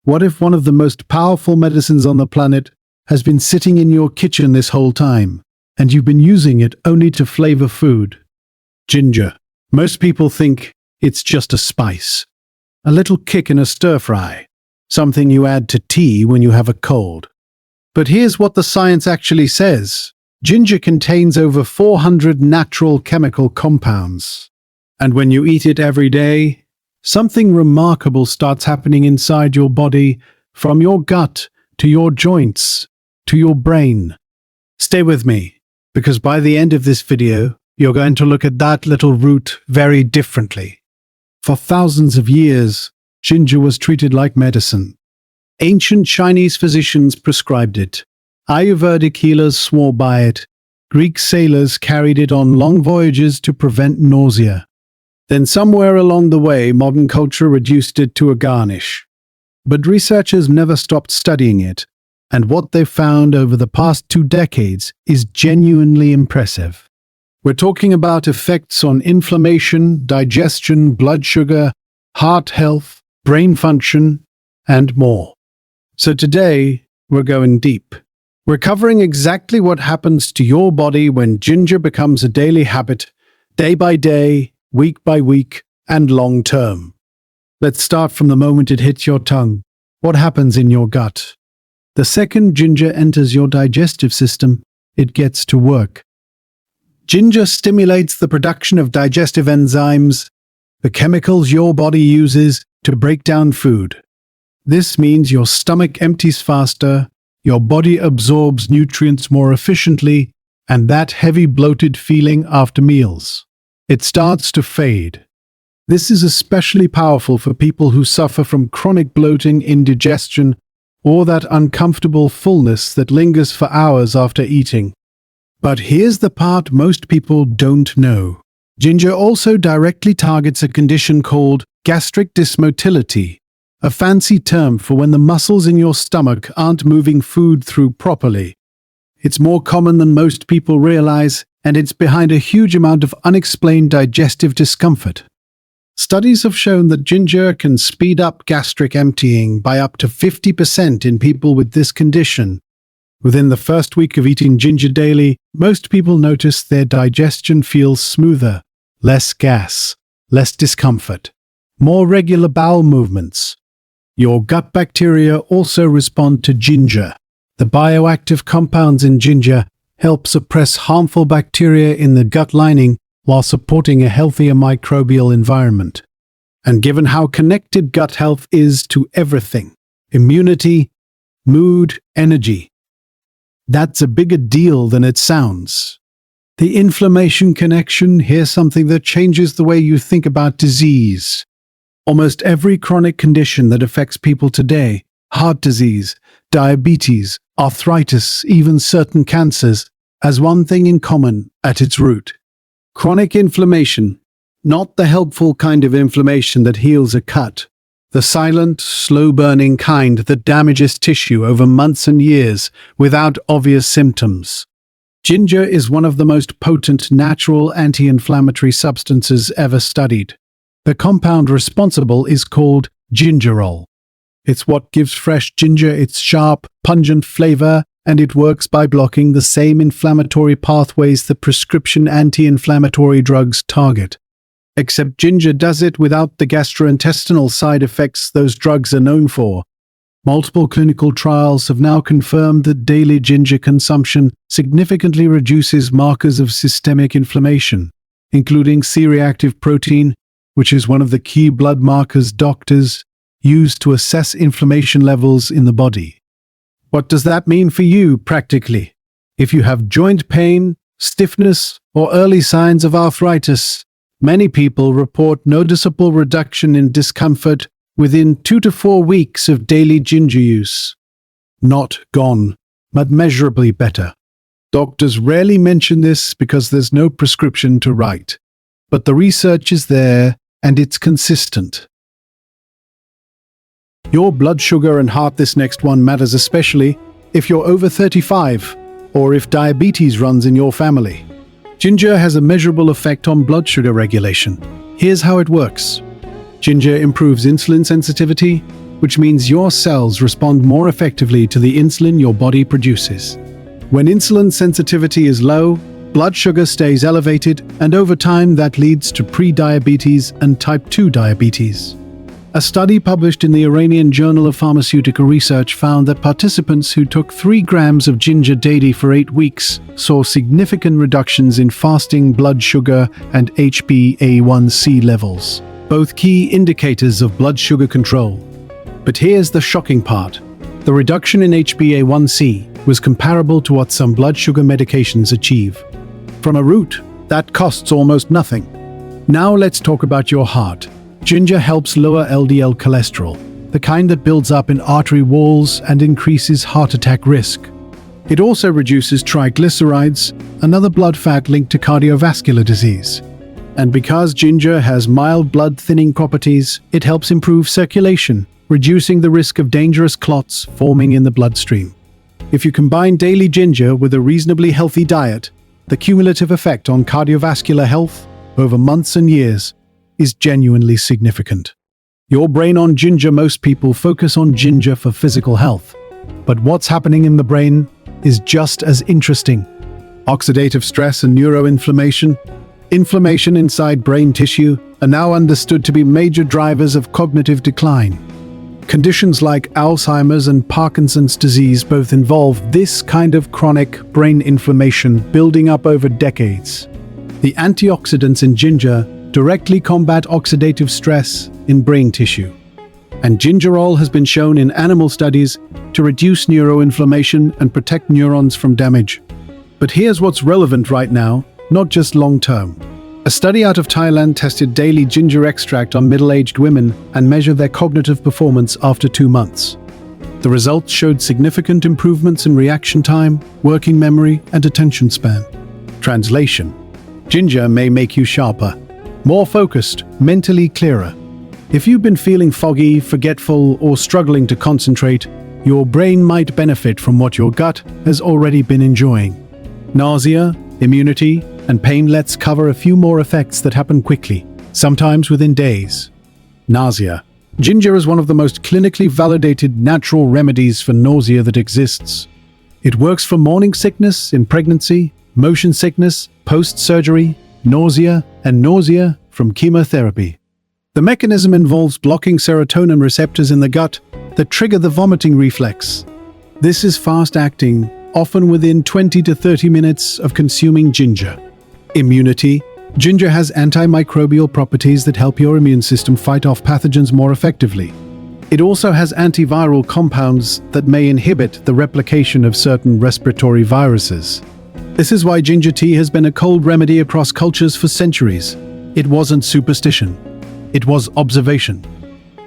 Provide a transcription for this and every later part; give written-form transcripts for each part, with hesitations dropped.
What if one of the most powerful medicines on the planet has been sitting in your kitchen this whole time, and you've been using it only to flavor food? Ginger. Most people think it's just a spice. A little kick in a stir-fry. Something you add to tea when you have a cold. But here's what the science actually says. Ginger contains over 400 natural chemical compounds. And when you eat it every day, something remarkable starts happening inside your body, from your gut to your joints to your brain. Stay with me, because by the end of this video, you're going to look at that little root very differently. For thousands of years, ginger was treated like medicine. Ancient Chinese physicians prescribed it. Ayurvedic healers swore by it. Greek sailors carried it on long voyages to prevent nausea. Then somewhere along the way, modern culture reduced it to a garnish. But researchers never stopped studying it, and what they've found over the past 2 decades is genuinely impressive. We're talking about effects on inflammation, digestion, blood sugar, heart health, brain function, and more. So today, we're going deep. We're covering exactly what happens to your body when ginger becomes a daily habit, day by day, week by week, and long term. Let's start from the moment it hits your tongue. What happens in your gut? The second ginger enters your digestive system, it gets to work. Ginger stimulates the production of digestive enzymes, the chemicals your body uses to break down food. This means your stomach empties faster, your body absorbs nutrients more efficiently, and that heavy bloated feeling after meals, it starts to fade. This is especially powerful for people who suffer from chronic bloating, indigestion, or that uncomfortable fullness that lingers for hours after eating. But here's the part most people don't know. Ginger also directly targets a condition called gastric dysmotility, a fancy term for when the muscles in your stomach aren't moving food through properly. It's more common than most people realize, and it's behind a huge amount of unexplained digestive discomfort. Studies have shown that ginger can speed up gastric emptying by up to 50% in people with this condition. Within the first week of eating ginger daily, most people notice their digestion feels smoother, less gas, less discomfort, more regular bowel movements. Your gut bacteria also respond to ginger. The bioactive compounds in ginger help suppress harmful bacteria in the gut lining while supporting a healthier microbial environment. And given how connected gut health is to everything, immunity, mood, energy, that's a bigger deal than it sounds. The inflammation connection, here's something that changes the way you think about disease. Almost every chronic condition that affects people today, heart disease, diabetes, arthritis, even certain cancers, has one thing in common at its root. Chronic inflammation, not the helpful kind of inflammation that heals a cut, the silent, slow-burning kind that damages tissue over months and years without obvious symptoms. Ginger is one of the most potent natural anti-inflammatory substances ever studied. The compound responsible is called gingerol. It's what gives fresh ginger its sharp, pungent flavor, and it works by blocking the same inflammatory pathways that prescription anti-inflammatory drugs target. Except ginger does it without the gastrointestinal side effects those drugs are known for. Multiple clinical trials have now confirmed that daily ginger consumption significantly reduces markers of systemic inflammation, including C-reactive protein, which is one of the key blood markers doctors use to assess inflammation levels in the body. What does that mean for you, practically? If you have joint pain, stiffness, or early signs of arthritis, many people report noticeable reduction in discomfort within 2 to 4 weeks of daily ginger use. Not gone, but measurably better. Doctors rarely mention this because there's no prescription to write. But the research is there, and it's consistent. Your blood sugar and heart, this next one matters especially if you're over 35 or if diabetes runs in your family. Ginger has a measurable effect on blood sugar regulation. Here's how it works. Ginger improves insulin sensitivity, which means your cells respond more effectively to the insulin your body produces. When insulin sensitivity is low, blood sugar stays elevated, and over time that leads to pre-diabetes and type 2 diabetes. A study published in the Iranian Journal of Pharmaceutical Research found that participants who took 3 grams of ginger daily for 8 weeks saw significant reductions in fasting blood sugar and HbA1c levels, both key indicators of blood sugar control. But here's the shocking part. The reduction in HbA1c was comparable to what some blood sugar medications achieve. From a root that costs almost nothing. Now let's talk about your heart. Ginger helps lower LDL cholesterol, the kind that builds up in artery walls and increases heart attack risk. It also reduces triglycerides, another blood fat linked to cardiovascular disease. And because ginger has mild blood thinning properties, it helps improve circulation, reducing the risk of dangerous clots forming in the bloodstream. If you combine daily ginger with a reasonably healthy diet, the cumulative effect on cardiovascular health over months and years is genuinely significant. Your brain on ginger. Most people focus on ginger for physical health, but what's happening in the brain is just as interesting. Oxidative stress and neuroinflammation, inflammation inside brain tissue, are now understood to be major drivers of cognitive decline. Conditions like Alzheimer's and Parkinson's disease both involve this kind of chronic brain inflammation building up over decades. The antioxidants in ginger directly combat oxidative stress in brain tissue. And gingerol has been shown in animal studies to reduce neuroinflammation and protect neurons from damage. But here's what's relevant right now, not just long-term. A study out of Thailand tested daily ginger extract on middle-aged women and measured their cognitive performance after 2 months. The results showed significant improvements in reaction time, working memory, and attention span. Translation: ginger may make you sharper, more focused, mentally clearer. If you've been feeling foggy, forgetful, or struggling to concentrate, your brain might benefit from what your gut has already been enjoying. Nausea, immunity, and pain. Let's cover a few more effects that happen quickly, sometimes within days. Nausea. Ginger is one of the most clinically validated natural remedies for nausea that exists. It works for morning sickness in pregnancy, motion sickness, post-surgery, nausea, and nausea from chemotherapy. The mechanism involves blocking serotonin receptors in the gut that trigger the vomiting reflex. This is fast-acting, often within 20 to 30 minutes of consuming ginger. Immunity. Ginger has antimicrobial properties that help your immune system fight off pathogens more effectively. It also has antiviral compounds that may inhibit the replication of certain respiratory viruses. This is why ginger tea has been a cold remedy across cultures for centuries. It wasn't superstition. It was observation.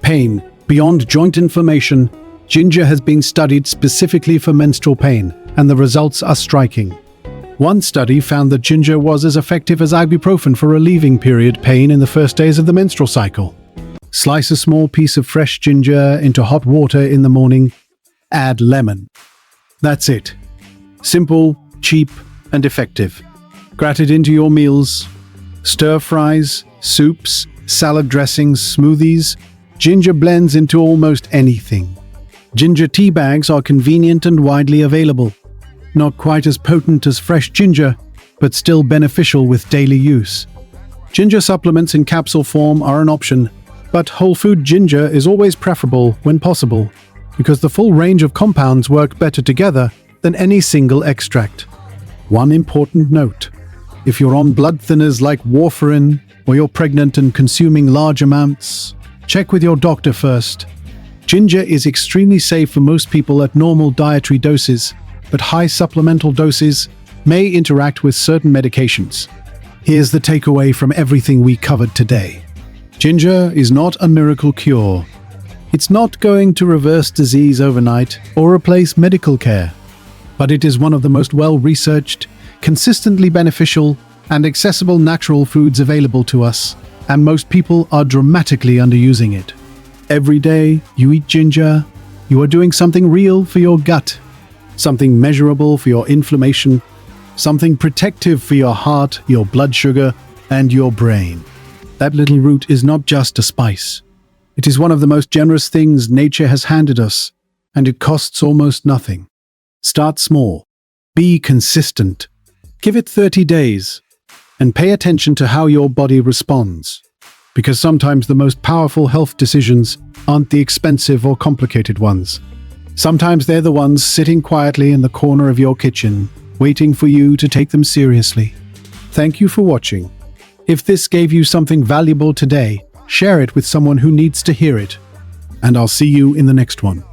Pain. Beyond joint inflammation, ginger has been studied specifically for menstrual pain, and the results are striking. One study found that ginger was as effective as ibuprofen for relieving period pain in the first days of the menstrual cycle. Slice a small piece of fresh ginger into hot water in the morning. Add lemon. That's it. Simple, cheap, and effective. Grat it into your meals. Stir fries, soups, salad dressings, smoothies. Ginger blends into almost anything. Ginger tea bags are convenient and widely available. Not quite as potent as fresh ginger, but still beneficial with daily use. Ginger supplements in capsule form are an option, but whole food ginger is always preferable when possible, because the full range of compounds work better together than any single extract. One important note: if you're on blood thinners like warfarin, or you're pregnant and consuming large amounts, check with your doctor first. Ginger is extremely safe for most people at normal dietary doses, but high supplemental doses may interact with certain medications. Here's the takeaway from everything we covered today. Ginger is not a miracle cure. It's not going to reverse disease overnight or replace medical care, but it is one of the most well-researched, consistently beneficial, and accessible natural foods available to us, and most people are dramatically underusing it. Every day you eat ginger, you are doing something real for your gut, something measurable for your inflammation, something protective for your heart, your blood sugar, and your brain. That little root is not just a spice. It is one of the most generous things nature has handed us, and it costs almost nothing. Start small. Be consistent. Give it 30 days. And pay attention to how your body responds. Because sometimes the most powerful health decisions aren't the expensive or complicated ones. Sometimes they're the ones sitting quietly in the corner of your kitchen, waiting for you to take them seriously. Thank you for watching. If this gave you something valuable today, share it with someone who needs to hear it. And I'll see you in the next one.